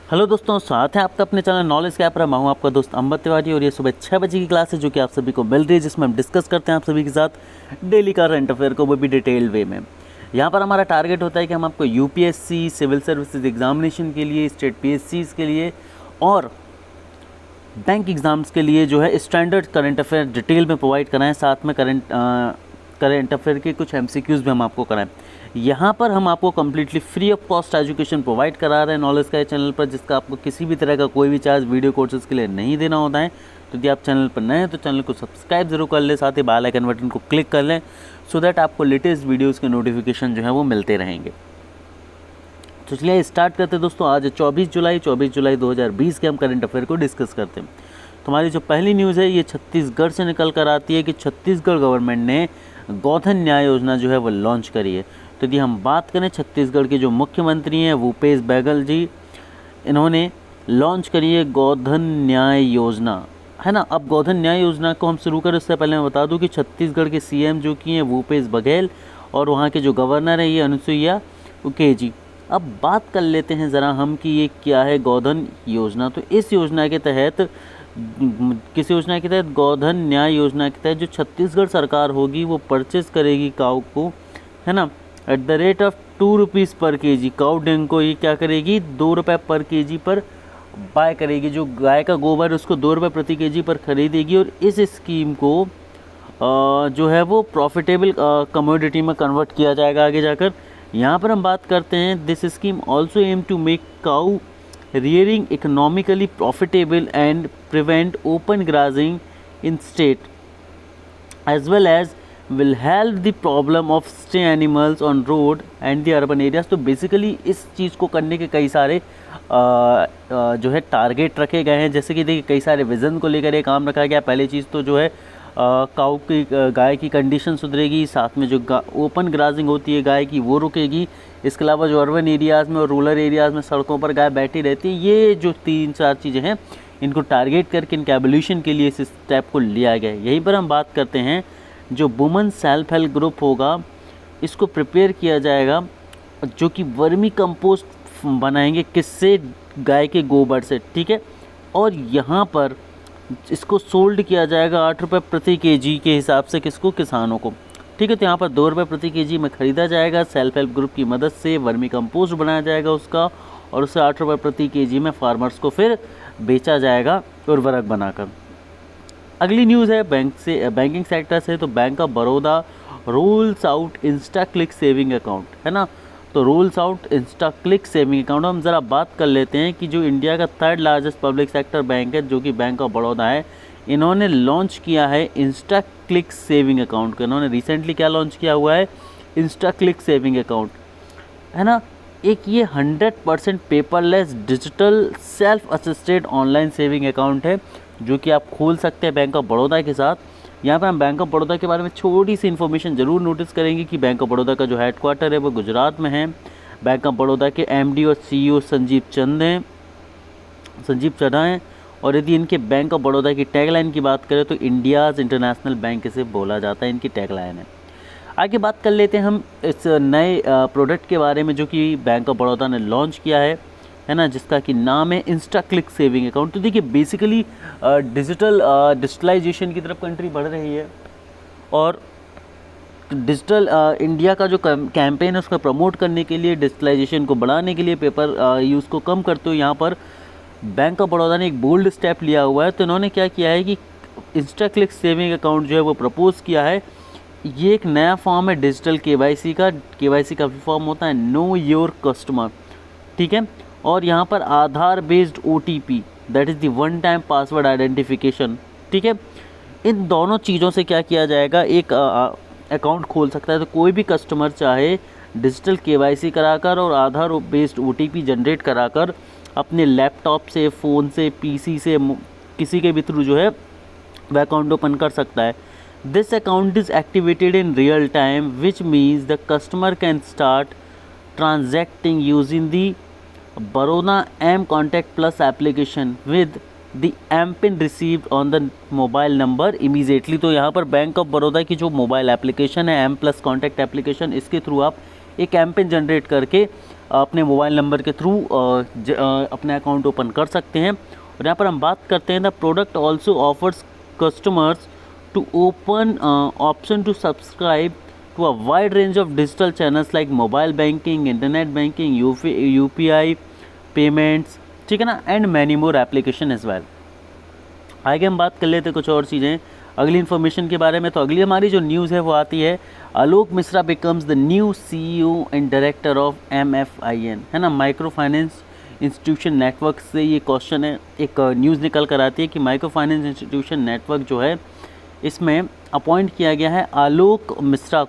Hello दोस्तों, साथ है आपका अपने चैनल नॉलेज कैप पर। मैं हूं आपका दोस्त अंबर तिवारी और ये सुबह 6 बजे की क्लास है जो कि आप सभी को मिल रही है, जिसमें हम डिस्कस करते हैं आप सभी के साथ डेली करंट अफेयर को, वो भी डिटेल वे में। यहाँ पर हमारा टारगेट होता है कि हम आपको यूपीएससी, सिविल सर्विसेज एग्जामिनेशन के लिए, स्टेट पीएससीज के लिए और बैंक एग्ज़ाम्स के लिए जो है स्टैंडर्ड करंट अफेयर डिटेल में प्रोवाइड कराएं। साथ में करंट अफेयर के कुछ एमसीक्यूज़ भी हम आपको कराएं। यहाँ पर हम आपको completely free of cost education provide करा रहे हैं नॉलेज का चैनल पर, जिसका आपको किसी भी तरह का कोई भी चार्ज वीडियो कोर्सेज के लिए नहीं देना होता है। तो यदि आप चैनल पर नए हैं तो चैनल को सब्सक्राइब जरूर कर लें, साथ ही बेल आइकन बटन को क्लिक कर लें, सो दैट आपको लेटेस्ट वीडियोज़ के नोटिफिकेशन जो है वो मिलते रहेंगे। तो चलिए स्टार्ट करते हैं दोस्तों। आज 24 जुलाई 2020 के हम करंट अफेयर को डिस्कस करते हैं। तो हमारी जो पहली न्यूज़ है ये छत्तीसगढ़ से निकल कर आती है कि छत्तीसगढ़ गवर्नमेंट ने गोधन न्याय योजना जो है वो लॉन्च करी है। तो यदि हम बात करें छत्तीसगढ़ के जो मुख्यमंत्री हैं भूपेश बघेल जी, इन्होंने लॉन्च करी है गोधन न्याय योजना, है ना। अब गोधन न्याय योजना को हम शुरू करें उससे पहले मैं बता दूं कि छत्तीसगढ़ के सीएम जो कि हैं भूपेश बघेल और वहाँ के जो गवर्नर है ये अनुसुईया उइके जी। अब बात कर लेते हैं ज़रा हम कि ये क्या है गोधन योजना। तो इस योजना के तहत, किस योजना के तहत, गोधन न्याय योजना के तहत जो छत्तीसगढ़ सरकार होगी वो परचेज करेगी काऊ को, है ना, at the rate of 2 rupees पर केजी। काऊ डंग को ये क्या करेगी, 2 रुपये पर केजी पर बाय करेगी। जो गाय का गोबर उसको 2 रुपये प्रति केजी पर खरीदेगी और इस स्कीम को जो है वो प्रॉफिटेबल कमोडिटी में कन्वर्ट किया जाएगा आगे जाकर। यहाँ पर हम बात करते हैं this scheme also aim to make cow rearing economically profitable and prevent open grazing in state, as well as will help the problem of stray animals on road and the urban areas। तो basically इस चीज़ को करने के कई सारे जो है target रखे गए हैं। जैसे कि देखिए कई सारे विज़न को लेकर ये काम रखा गया। पहली चीज़ तो जो है काऊ की, गाय की कंडीशन सुधरेगी, साथ में जो ओपन ग्राजिंग होती है गाय की वो रुकेगी। इसके अलावा जो अर्बन एरियाज़ में और रूरल एरियाज़ में सड़कों पर गाय बैठी रहती है, ये जो 3-4 चीज़ें हैं इनको टारगेट करके इनके एवोल्यूशन के लिए इस स्टेप को लिया गया है। यहीं पर हम बात करते हैं जो वुमेन सेल्फ हेल्प ग्रुप होगा इसको प्रिपेयर किया जाएगा, जो कि वर्मी कंपोस्ट बनाएंगे किससे, गाय के गोबर से, ठीक है। और यहाँ पर इसको सोल्ड किया जाएगा 8 रुपये प्रति केजी के हिसाब से, किसको, किसानों को, ठीक है। तो यहाँ पर 2 रुपये प्रति केजी में ख़रीदा जाएगा। सेल्फ हेल्प ग्रुप की मदद से वर्मी कंपोस्ट बनाया जाएगा उसका, और उसे 8 रुपये प्रति केजी में फार्मर्स को फिर बेचा जाएगा उर्वरक बनाकर। अगली न्यूज़ है बैंकिंग सेक्टर से। तो bank of Baroda roles out Insta click saving account, है ना। तो roles out Insta click saving account. हम ज़रा बात कर लेते हैं कि जो इंडिया का 3rd largest public sector bank है जो कि बैंक ऑफ बड़ौदा है, इन्होंने लॉन्च किया है इंस्टा क्लिक सेविंग अकाउंट को। इन्होंने रिसेंटली क्या लॉन्च किया हुआ है, इंस्टा क्लिक सेविंग अकाउंट, है ना। एक ये 100% paperless digital self assisted online saving account है जो कि आप खोल सकते हैं बैंक ऑफ बड़ौदा के साथ। यहाँ पर हम बैंक ऑफ बड़ौदा के बारे में छोटी सी इन्फॉर्मेशन ज़रूर नोटिस करेंगे कि बैंक ऑफ बड़ौदा का जो हेडक्वार्टर है वो गुजरात में है। बैंक ऑफ बड़ौदा के एमडी और सीईओ संजीव चड्ढा हैं। और यदि इनके बैंक ऑफ बड़ौदा की टैगलाइन की बात करें तो इंडियाज़ इंटरनेशनल बैंक इसे बोला जाता है, इनकी टैगलाइन है। आगे बात कर लेते हैं हम इस नए प्रोडक्ट के बारे में जो कि बैंक ऑफ बड़ौदा ने लॉन्च किया है ना, जिसका कि नाम है इंस्टा क्लिक सेविंग अकाउंट। तो देखिए बेसिकली डिजिटलाइजेशन की तरफ कंट्री बढ़ रही है और डिजिटल इंडिया का जो कैंपेन है उसको प्रमोट करने के लिए, डिजिटलाइजेशन को बढ़ाने के लिए, पेपर यूज़ को कम करते हुए यहाँ पर बैंक ऑफ बड़ौदा ने एक बोल्ड स्टेप लिया हुआ है। तो इन्होंने क्या किया है कि इंस्टा क्लिक सेविंग अकाउंट जो है वो प्रपोज़ किया है। ये एक नया फॉर्म है डिजिटल केवाईसी का। केवाईसी का फॉर्म होता है नो योर कस्टमर, ठीक है। और यहाँ पर Aadhaar based OTP, that is the one time password identification, ठीक है। इन दोनों चीज़ों से क्या किया जाएगा, एक अकाउंट खोल सकता है। तो कोई भी कस्टमर चाहे डिजिटल केवाईसी कराकर और आधार बेस्ड OTP जनरेट कराकर अपने लैपटॉप से, फ़ोन से, PC से, किसी के भी थ्रू जो है वह अकाउंट ओपन कर सकता है। This account is activated in real time which means the customer can start transacting using the Baroda M Contact Plus application with the M pin received on the mobile number immediately। तो यहाँ पर bank of Baroda की जो mobile application है M+ contact application, इसके through आप एक M pin generate करके अपने मोबाइल नंबर के थ्रू अपने अकाउंट ओपन कर सकते हैं। और यहाँ पर हम बात करते हैं the product also offers customers to open option to subscribe to a wide range of digital channels like mobile banking, internet banking, UPI payments, ठीक है ना, and many more application as well. आगे हम बात कर लेते हैं कुछ और चीज़ें अगली इन्फॉर्मेशन के बारे में। तो अगली हमारी जो न्यूज़ है वो आती है Alok Mishra becomes the new CEO and director of MFIN, है ना, माइक्रो फाइनेंस इंस्टीट्यूशन नेटवर्क से ये क्वेश्चन है, एक न्यूज़ निकल कर आती है कि माइक्रो फाइनेंस इंस्टीट्यूशन नेटवर्क जो है इसमें अपॉइंट किया गया है आलोक मिश्रा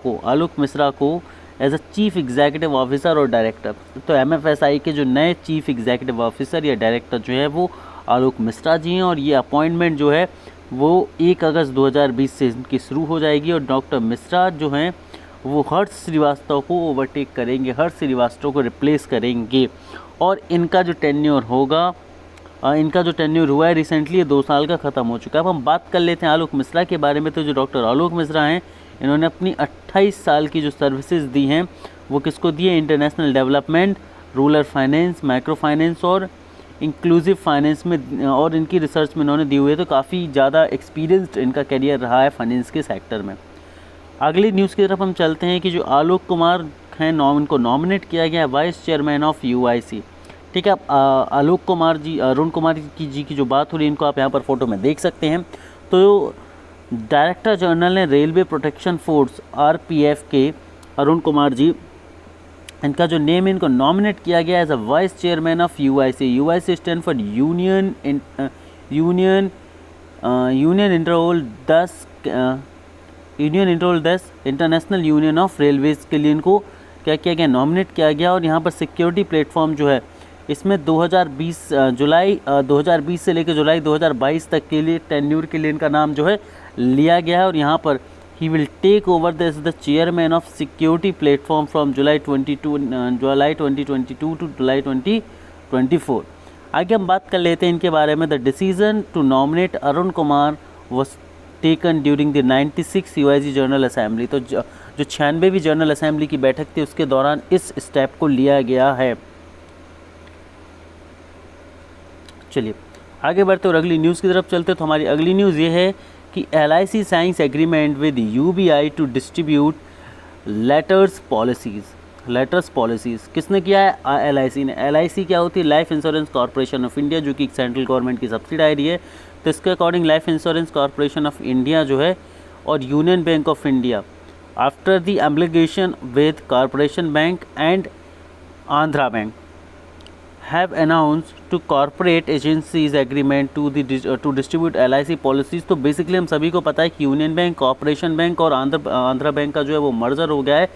को as a chief executive officer और डायरेक्टर। तो MFSI के जो नए चीफ एग्जीक्यूटिव ऑफिसर या डायरेक्टर जो है वो आलोक मिश्रा जी हैं, और ये अपॉइंटमेंट जो है वो 1 अगस्त 2020 से इनकी शुरू हो जाएगी। और डॉक्टर मिश्रा जो हैं वो हर्ष श्रीवास्तव को ओवरटेक करेंगे, हर्ष श्रीवास्तव को रिप्लेस करेंगे। और इनका जो टेन्योर हुआ है रिसेंटली, ये 2 साल का ख़त्म हो चुका है। अब हम बात कर लेते हैं आलोक मिश्रा के बारे में। तो जो डॉक्टर आलोक मिश्रा हैं इन्होंने अपनी 28 साल की जो सर्विसेज दी हैं वो किसको दी है, international development, rural finance, micro finance और इंक्लूसिव फाइनेंस में, और इनकी रिसर्च में इन्होंने दी हुई है। तो काफ़ी ज़्यादा एक्सपीरियंस्ड इनका करियर रहा है फाइनेंस के सेक्टर में। अगली न्यूज़ की तरफ हम चलते हैं कि जो आलोक कुमार हैं इनको नॉमिनेट किया गया है वाइस चेयरमैन ऑफ UIC। ठीक है, आलोक कुमार जी, अरुण कुमार जी की जो बात हो रही है इनको आप यहाँ पर फोटो में देख सकते हैं। तो डायरेक्टर जनरल ने रेलवे प्रोटेक्शन फोर्स RPF के अरुण कुमार जी, इनका जो नेम है इनको नॉमिनेट किया गया as a vice chairman of UIC। UIC stand for union interval 10 international union of railways के लिए इनको क्या किया गया, नॉमिनेट किया गया। और यहाँ पर सिक्योरिटी प्लेटफॉर्म जो है इसमें 2020 से लेकर जुलाई 2022 तक के लिए टेन्यूर के लिए इनका नाम जो है लिया गया है। और यहाँ पर he will take over the chairman of security platform from July 2022 to July 2024। आगे हम बात कर लेते हैं इनके बारे में। The decision to nominate Arun Kumar was taken during the 96 UIC general assembly. तो जो 96वीं जनरल असेंबली की बैठक थी उसके दौरान इस स्टेप को लिया गया है। चलिए आगे बढ़ते और अगली न्यूज़ की तरफ चलते। तो हमारी अगली न्यूज़ ये है कि LIC science agreement with UBI to distribute letters policies. किसने किया है, LIC ने। LIC क्या होती है, life insurance corporation of India, जो कि एक सेंट्रल गवर्नमेंट की सब्सिडायरी है। तो इसके according life insurance corporation of India जो है और union bank of India after the एम्प्लीकेशन with corporation bank and Andhra bank have announced to corporate agencies agreement to distribute LIC policies। तो बेसिकली हम सभी को पता है कि यूनियन बैंक, कॉर्पोरेशन बैंक और आंध्रा बैंक का जो है वो मर्जर हो गया है।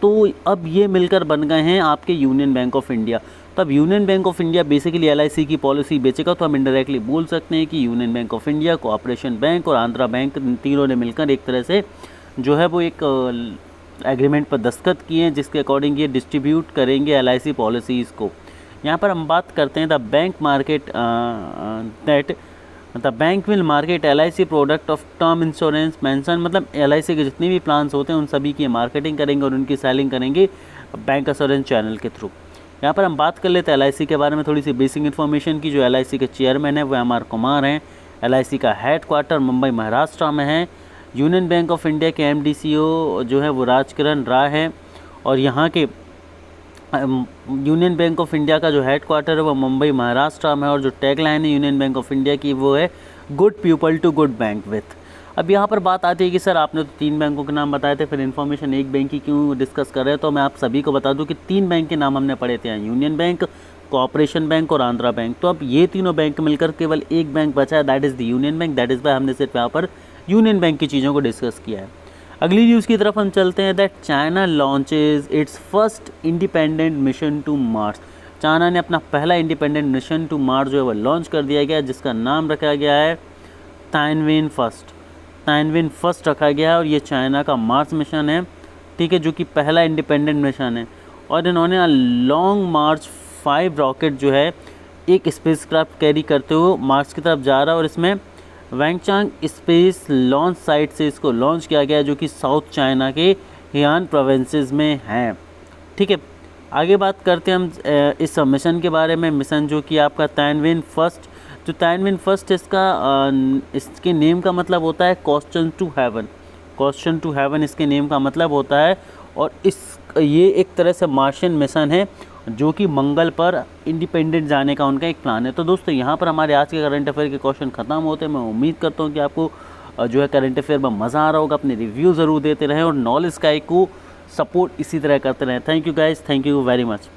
तो अब ये मिलकर बन गए हैं आपके यूनियन बैंक ऑफ इंडिया। तो अब union bank of India basically LIC की पॉलिसी बेचेगा। तो हम इनडायरेक्टली बोल सकते हैं कि union bank of India, corporation bank और आंध्रा बैंक, तीनों ने मिलकर एक तरह से जो है वो एक एग्रीमेंट पर दस्तखत किए हैं जिसके अकॉर्डिंग ये डिस्ट्रीब्यूट करेंगे LIC पॉलिसीज़ को। यहाँ पर हम बात करते हैं the bank will market LIC product of term insurance mention, मतलब LIC के जितने भी प्लान्स होते हैं उन सभी की मार्केटिंग करेंगे और उनकी सेलिंग करेंगे बैंक इंश्योरेंस चैनल के थ्रू। यहाँ पर हम बात कर लेते हैं LIC के बारे में थोड़ी सी बेसिक इन्फॉर्मेशन की। जो LIC के चेयरमैन है वो MR कुमार हैं। LIC का हेड क्वार्टर मुंबई महाराष्ट्र में है। यूनियन बैंक ऑफ इंडिया के MD/CEO जो है वो राजकिरण राय है। और यहाँ के यूनियन बैंक ऑफ इंडिया का जो हेड क्वार्टर है वो मुंबई महाराष्ट्र में है। और जो टैगलाइन है यूनियन बैंक ऑफ इंडिया की वो है good people to good bank with. अब यहाँ पर बात आती है कि सर आपने तो 3 बैंकों के नाम बताए थे, फिर इन्फॉर्मेशन एक बैंक की क्यों डिस्कस कर रहे हैं। तो मैं आप सभी को बता दूं कि 3 बैंक के नाम हमने पढ़े थे, यूनियन बैंक, कॉर्पोरेशन बैंक और आंध्रा बैंक। तो अब ये तीनों बैंक मिलकर केवल एक बैंक बचा है, that is the union bank. That is why हमने सिर्फ यहाँ पर यूनियन बैंक की चीज़ों को डिस्कस किया है। अगली न्यूज़ की तरफ हम चलते हैं। That China launches its first independent mission to Mars. China ने अपना पहला इंडिपेंडेंट मिशन टू मार्स जो है वो लॉन्च कर दिया गया, जिसका नाम रखा गया है ताइनविन फर्स्ट रखा गया है। और ये चाइना का मार्स मिशन है, ठीक है, जो कि पहला इंडिपेंडेंट मिशन है। और इन्होंने लॉन्ग मार्च 5 रॉकेट जो है एक स्पेसक्राफ्ट कैरी करते हुए मार्स की तरफ जा रहा है। और इसमें वैंगचांग स्पेस लॉन्च साइट से इसको लॉन्च किया गया, जो कि साउथ चाइना के हियान प्रोविंसेस में है, ठीक है। आगे बात करते हैं हम इस मिशन के बारे में। मिशन जो कि आपका तैनविन फर्स्ट, जो तैनविन फर्स्ट इसके नेम का मतलब होता है question to heaven. Question to heaven इसके नेम का मतलब होता है। और ये एक तरह से मार्शियन मिशन है जो कि मंगल पर इंडिपेंडेंट जाने का उनका एक प्लान है। तो दोस्तों यहाँ पर हमारे आज के करंट अफेयर के क्वेश्चन ख़त्म होते हैं। मैं उम्मीद करता हूँ कि आपको जो है करंट अफेयर में मज़ा आ रहा होगा। अपने रिव्यू ज़रूर देते रहें और नॉलेज स्काई को सपोर्ट इसी तरह करते रहें। Thank you guys, thank you very much.